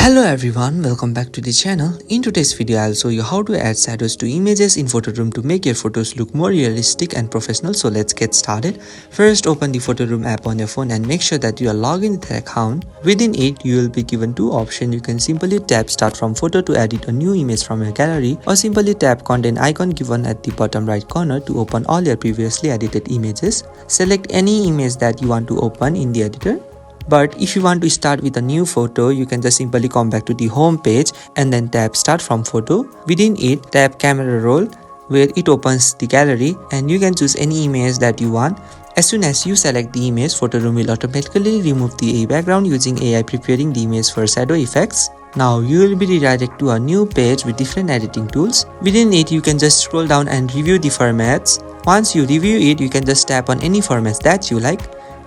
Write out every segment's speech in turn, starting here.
Hello everyone, welcome back to the channel. In today's video, I'll show you how to add shadows to images in PhotoRoom to make your photos look more realistic and professional. So let's get started. First, open the PhotoRoom app on your phone and make sure that you are logged in with the account. Within it, you will be given two options. You can simply tap Start from Photo to edit a new image from your gallery, or simply tap Content icon given at the bottom right corner to open all your previously edited images. Select any image that you want to open in the editor. But if you want to start with a new photo, you can just simply come back to the home page and then tap Start from Photo. Within it, tap Camera Roll, where it opens the gallery, and you can choose any image that you want. As soon as you select the image, PhotoRoom will automatically remove the background using AI preparing the image for shadow effects. Now you will be redirected to a new page with different editing tools. Within it, you can just scroll down and review the formats. Once you review it, you can just tap on any formats that you like.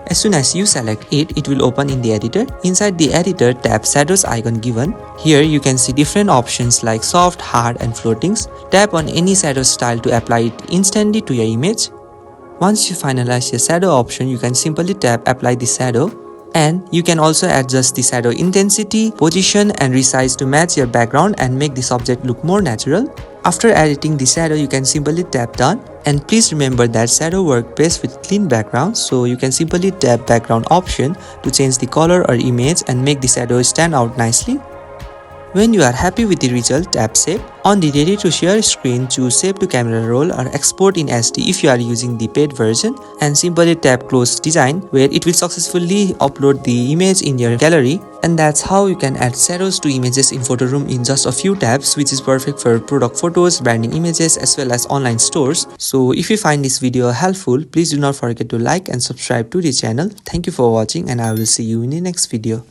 As soon as you select it, it will open in the editor. Inside the editor, tap Shadows icon given. Here you can see different options like soft, hard and floatings. Tap on any shadow style to apply it instantly to your image. Once you finalize your shadow option, you can simply tap Apply the shadow. And you can also adjust the shadow intensity, position and resize to match your background and make the subject look more natural. After editing the shadow, you can simply tap Done. And please remember that shadow works best with clean background, so you can simply tap Background option to change the color or image and make the shadow stand out nicely. When you are happy with the result, tap Save. On the ready to share screen, choose Save to Camera Roll or Export in SD if you are using the paid version, and simply tap Close Design, where it will successfully upload the image in your gallery. And that's how you can add shadows to images in PhotoRoom in just a few taps, which is perfect for product photos, branding images as well as online stores. So if you find this video helpful, please do not forget to like and subscribe to the channel. Thank you for watching, and I will see you in the next video.